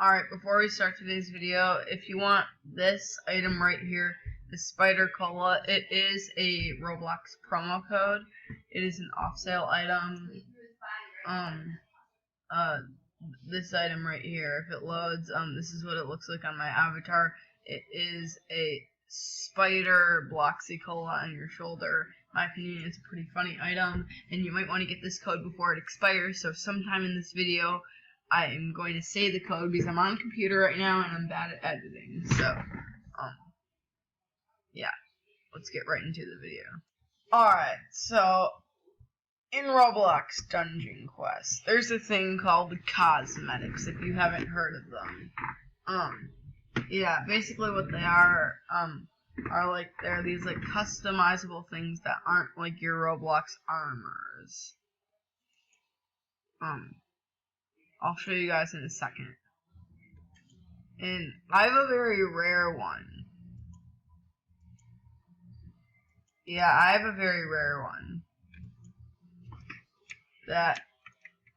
Alright, before we start today's video, if you want this item right here, the Spider Cola, it is a Roblox promo code. It is an off-sale item. This item right here, if it loads, this is what it looks like on my avatar. It is a spider Bloxy Cola on your shoulder. In my opinion, it's a pretty funny item, and you might want to get this code before it expires, so sometime in this video, I am going to say the code because I'm on a computer right now and I'm bad at editing. So, yeah, let's get right into the video. Alright, so, in Roblox Dungeon Quest, there's a thing called Cosmetics, if you haven't heard of them. Yeah, basically what they are like, they're these, like, customizable things that aren't like your Roblox armors. I'll show you guys in a second. And I have a very rare one. Yeah, I have a very rare one that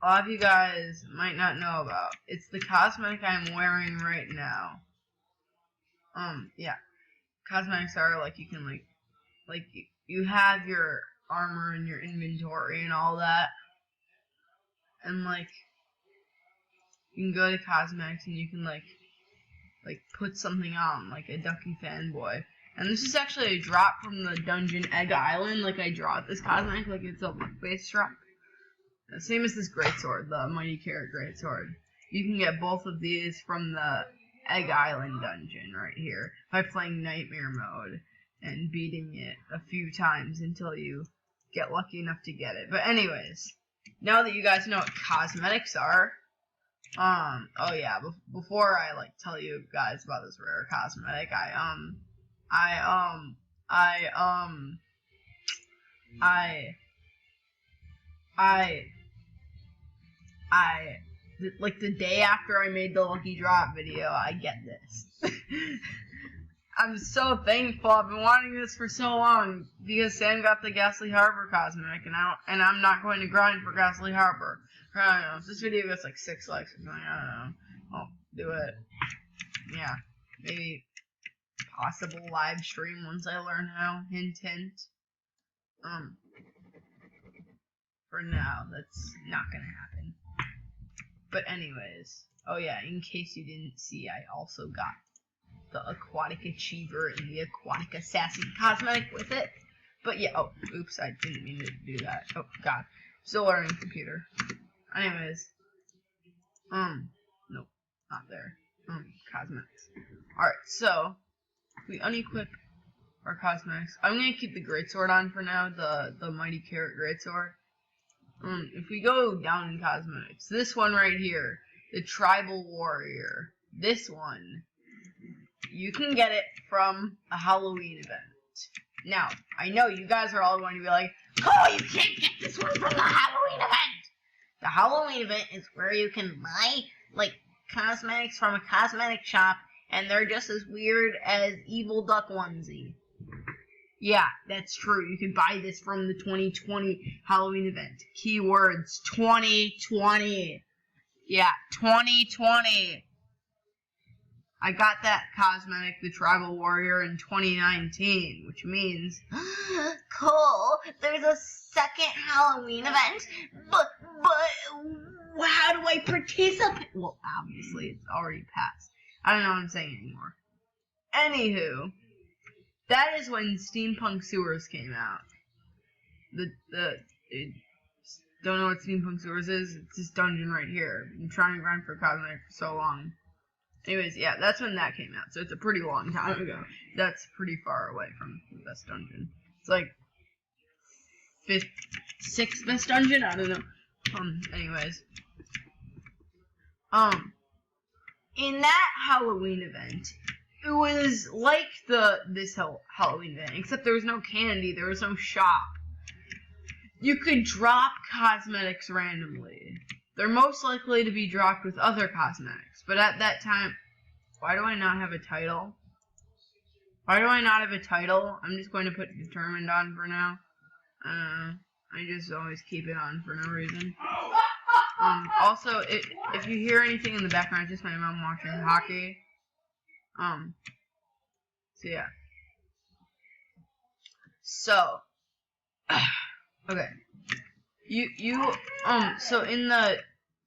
a lot of you guys might not know about. It's the cosmetic I'm wearing right now. Yeah. Cosmetics are like, you can like you have your armor in your inventory and all that. And like, you can go to cosmetics and you can like put something on, like a Ducky fanboy. And this is actually a drop from the dungeon Egg Island. Like, I draw this cosmetic like it's a luck-based drop. Same as this greatsword, the Mighty Carrot greatsword. You can get both of these from the Egg Island dungeon right here by playing Nightmare mode and beating it a few times until you get lucky enough to get it. But anyways, now that you guys know what cosmetics are, oh yeah, before I like tell you guys about this rare cosmetic, like the day after I made the lucky drop video, I get this. I'm so thankful. I've been wanting this for so long because Sam got the Ghastly Harbor cosmetic, and I'm not going to grind for Ghastly Harbor. I don't know. If this video gets like 6 likes or something, I don't know. I'll do it. Yeah, maybe possible live stream once I learn how. Hint, hint. For now, that's not gonna happen. But anyways, oh yeah, in case you didn't see, I also got the Aquatic Achiever and the Aquatic Assassin cosmetic with it. But yeah, oh, oops, I didn't mean to do that. Oh god, still learning computer. Anyways, nope, not there. Cosmetics. Alright, so, we unequip our cosmetics. I'm gonna keep the greatsword on for now, the Mighty Carrot greatsword. If we go down in cosmetics, this one right here, the Tribal Warrior, this one, you can get it from a Halloween event. Now, I know you guys are all going to be like, oh, you can't get this one from the Halloween event! The Halloween event is where you can buy, like, cosmetics from a cosmetic shop, and they're just as weird as Evil Duck onesie. Yeah, that's true. You can buy this from the 2020 Halloween event. Keywords, 2020. Yeah, 2020. I got that cosmetic, the Tribal Warrior, in 2019, which means... Cool, there's a second Halloween event, but how do I participate? Well, obviously, it's already passed. I don't know what I'm saying anymore. Anywho, that is when Steampunk Sewers came out. Don't know what Steampunk Sewers is? It's this dungeon right here. I'm trying to grind for cosmetic for so long. Anyways, yeah, that's when that came out, so it's a pretty long time ago. That's pretty far away from the best dungeon. It's like 6th best dungeon? I don't know. Anyways. In that Halloween event, it was like this Halloween event, except there was no candy, there was no shop. You could drop cosmetics randomly. They're most likely to be dropped with other cosmetics, but at that time, why do I not have a title? Why do I not have a title? I'm just going to put determined on for now. I just always keep it on for no reason. Also, if you hear anything in the background, it's just my mom watching hockey. So yeah. So, okay. So in the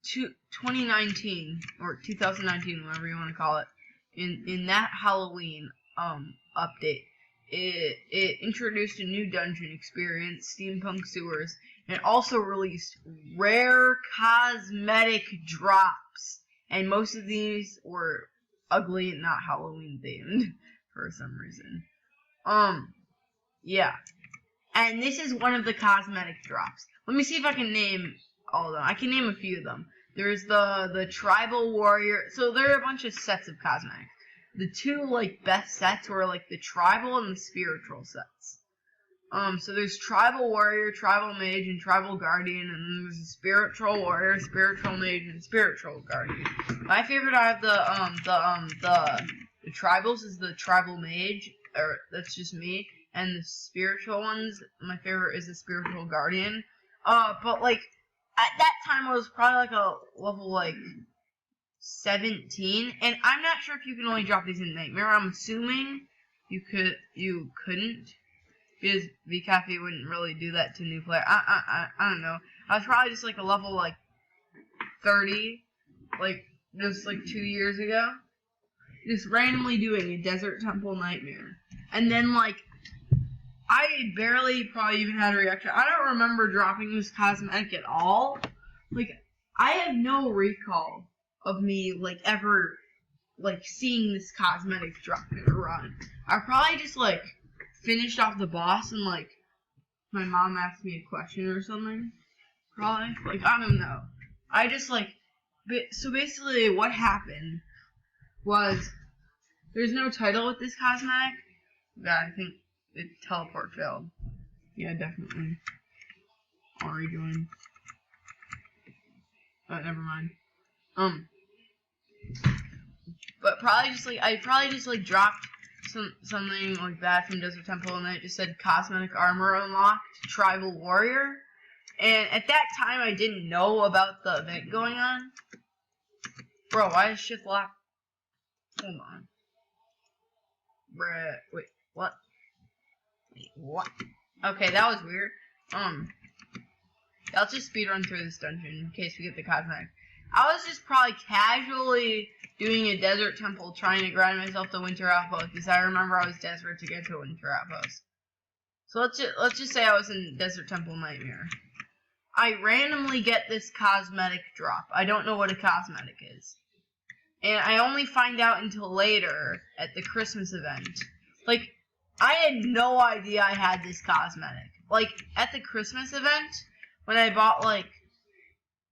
2019 or 2019, whatever you want to call it, in that Halloween update, it introduced a new dungeon experience, Steampunk Sewers, and also released rare cosmetic drops. And most of these were ugly and not Halloween themed for some reason. Yeah. And this is one of the cosmetic drops. Let me see if I can name all of them. I can name a few of them. There's the Tribal Warrior. So there are a bunch of sets of cosmetics. The two, best sets were, the Tribal and the Spiritual sets. So there's Tribal Warrior, Tribal Mage, and Tribal Guardian, and then there's a Spiritual Warrior, Spiritual Mage, and Spiritual Guardian. My favorite out of the Tribals is the Tribal Mage, or that's just me. And the spiritual ones, my favorite is the Spiritual Guardian. But at that time I was probably a level 17, and I'm not sure if you can only drop these in Nightmare. I'm assuming you couldn't, because VCafe wouldn't really do that to new player. I don't know. I was probably just a level 30, just 2 years ago, just randomly doing a Desert Temple Nightmare, and then I barely probably even had a reaction. I don't remember dropping this cosmetic at all. I have no recall of me, ever, seeing this cosmetic drop in a run. I probably just, finished off the boss and, my mom asked me a question or something. Probably. I don't know. I just, so basically what happened was, there's no title with this cosmetic. Yeah, I think the teleport failed. Yeah, definitely. I'll rejoin. Never mind. But probably just I probably just dropped something like that from Desert Temple, and then it just said cosmetic armor unlocked, Tribal Warrior. And at that time I didn't know about the event going on. Bro, why is shift lock? Hold on. Bruh, wait, what? What? Okay, that was weird. I'll just speedrun through this dungeon in case we get the cosmetic. I was just probably casually doing a Desert Temple trying to grind myself to Winter Outpost because I remember I was desperate to get to Winter Outpost. So let's just say I was in Desert Temple Nightmare. I randomly get this cosmetic drop. I don't know what a cosmetic is. And I only find out until later at the Christmas event. I had no idea I had this cosmetic. At the Christmas event, when I bought,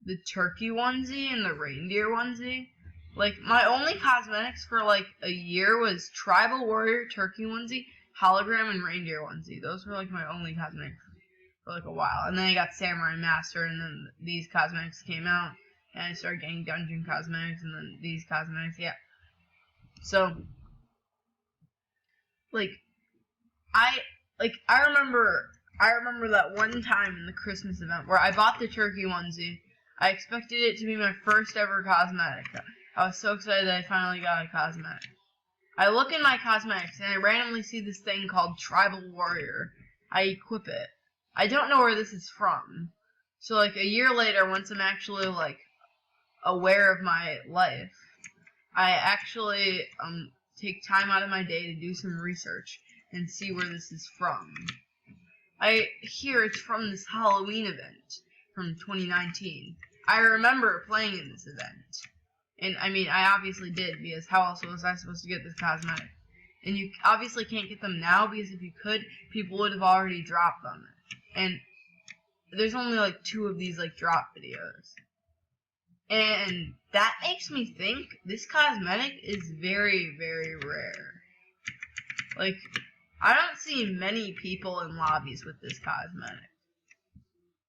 the turkey onesie and the reindeer onesie, my only cosmetics for, a year was Tribal Warrior, turkey onesie, hologram, and reindeer onesie. Those were, my only cosmetics for, a while. And then I got Samurai Master, and then these cosmetics came out, and I started getting dungeon cosmetics, and then these cosmetics, yeah. So, I remember that one time in the Christmas event where I bought the turkey onesie. I expected it to be my first ever cosmetic. I was so excited that I finally got a cosmetic. I look in my cosmetics and I randomly see this thing called Tribal Warrior. I equip it. I don't know where this is from. So a year later, once I'm actually aware of my life, I actually take time out of my day to do some research and see where this is from. I hear it's from this Halloween event from 2019. I remember playing in this event. And, I obviously did, because how else was I supposed to get this cosmetic? And you obviously can't get them now, because if you could, people would have already dropped them. And there's only, 2 of these, drop videos. And that makes me think this cosmetic is very, very rare. I don't see many people in lobbies with this cosmetic.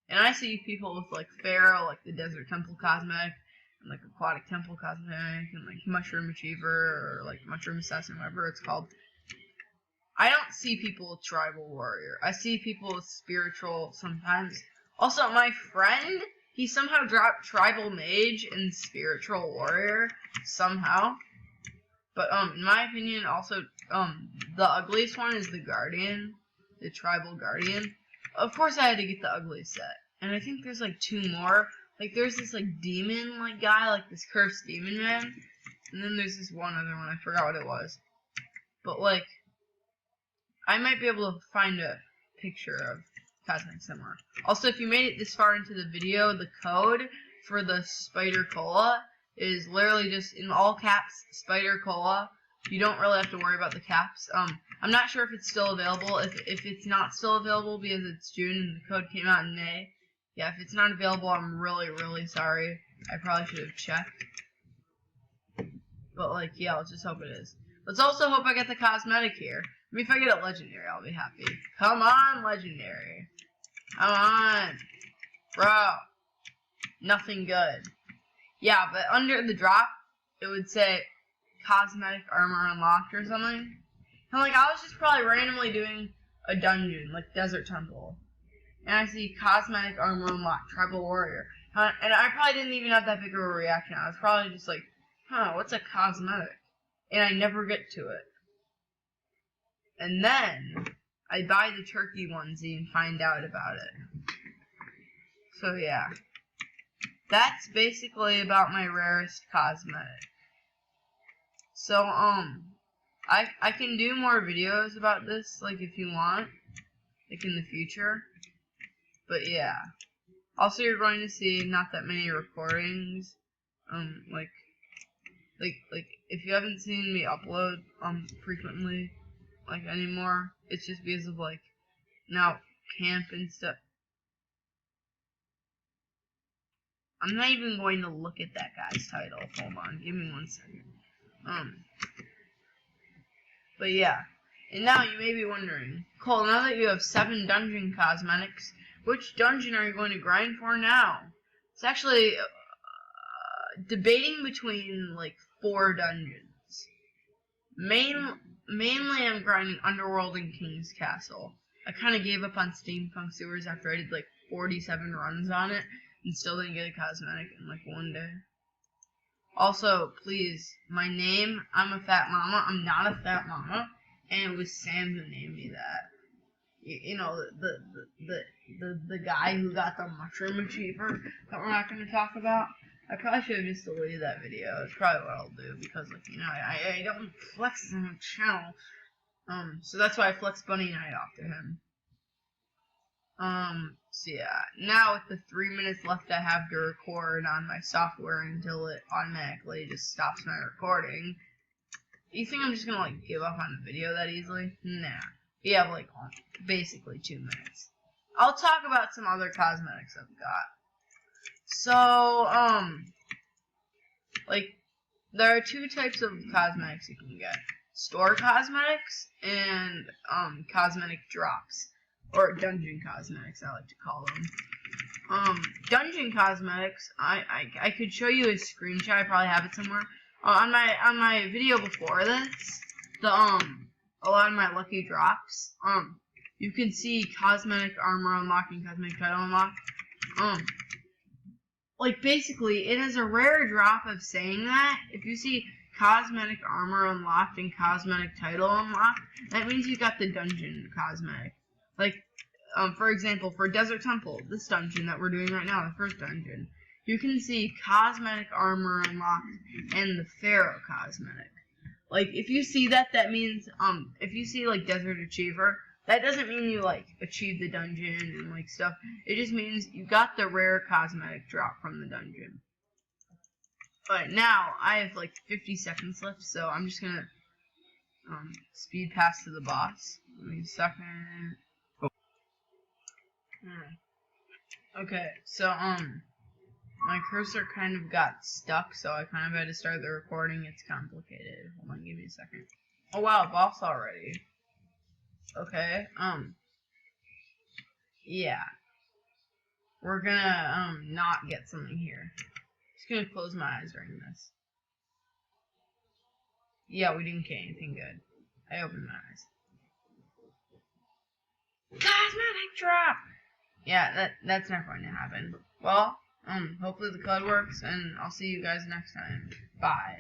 And I see people with, Pharaoh, the Desert Temple cosmetic, and, Aquatic Temple cosmetic, and, Mushroom Achiever, or, Mushroom Assassin, whatever it's called. I don't see people with Tribal Warrior. I see people with Spiritual sometimes. Also, my friend he somehow dropped Tribal Mage and Spiritual Warrior, somehow. But, in my opinion, also, the ugliest one is the Guardian, the Tribal Guardian. Of course I had to get the ugly set. And I think there's, like, 2 more. Like, there's this, like, demon, like, guy, like, this cursed demon man. And then there's this one other one, I forgot what it was. But, like, I might be able to find a picture of Cosmetic somewhere. Also, if you made it this far into the video, the code for the Spider Cola is literally just in all caps, Spider Cola. You don't really have to worry about the caps. I'm not sure if it's still available. If it's not still available because it's June and the code came out in May. Yeah, if it's not available, I'm really, really sorry. I probably should have checked. But, like, yeah, let's just hope it is. Let's also hope I get the Cosmetic here. I mean, if I get it Legendary, I'll be happy. Come on, Legendary. Come on. Bro. Nothing good. Yeah, but under the drop, it would say Cosmetic Armor Unlocked or something. And, like, I was just probably randomly doing a dungeon, like Desert Temple. And I see Cosmetic Armor Unlocked, Tribal Warrior. And I probably didn't even have that big of a reaction. I was probably just like, huh, what's a Cosmetic? And I never get to it. And then I buy the turkey onesie and find out about it. So yeah. That's basically about my rarest cosmetic. So I can do more videos about this, like, if you want, like, in the future. But yeah. Also, you're going to see not that many recordings. Like if you haven't seen me upload frequently, like, anymore, it's just because of, like, now camp and stuff. I'm not even going to look at that guy's title. Hold on, give me 1 second. But yeah. And now you may be wondering, Cole, now that you have 7 dungeon cosmetics, which dungeon are you going to grind for now? It's actually debating between, like, 4 dungeons. Mainly I'm grinding Underworld and King's Castle. I kind of gave up on Steampunk Sewers after I did, like, 47 runs on it, and still didn't get a cosmetic in, like, 1 day. Also, please, my name, I'm a fat mama. I'm not a fat mama, and it was Sam who named me that. You know, the guy who got the mushroom achiever that we're not going to talk about. I probably should have just deleted that video. That's probably what I'll do, because, like, you know, I don't flex on my channel. So that's why I flex Bunny Night off to him. So yeah, now with the 3 minutes left I have to record on my software until it automatically just stops my recording. You think I'm just gonna, like, give up on the video that easily? Nah. We have, like, basically 2 minutes. I'll talk about some other cosmetics I've got. So, like, there are 2 types of cosmetics you can get. Store cosmetics and, cosmetic drops. Or dungeon cosmetics, I like to call them. Dungeon cosmetics, I could show you a screenshot, I probably have it somewhere. On my video before this, a lot of my lucky drops, you can see cosmetic armor unlocked and cosmetic title unlocked. Like, basically, it is a rare drop of saying that. If you see cosmetic armor unlocked and cosmetic title unlocked, that means you got the dungeon cosmetic. Like, for example, for Desert Temple, this dungeon that we're doing right now, the first dungeon, you can see cosmetic armor unlocked and the Pharaoh cosmetic. Like, if you see that, that means, if you see, like, Desert Achiever, that doesn't mean you, like, achieved the dungeon and, like, stuff. It just means you got the rare cosmetic drop from the dungeon. But now, I have, like, 50 seconds left, so I'm just gonna, speed pass to the boss. Give me a second. Okay, so, my cursor kind of got stuck, so I kind of had to start the recording. It's complicated. Hold on, give me a second. Oh wow, boss already. Okay, yeah. We're gonna, not get something here. Just gonna close my eyes during this. Yeah, we didn't get anything good. I opened my eyes. Cosmetic drop! Yeah, that's not going to happen. Well, Hopefully the code works, and I'll see you guys next time. Bye.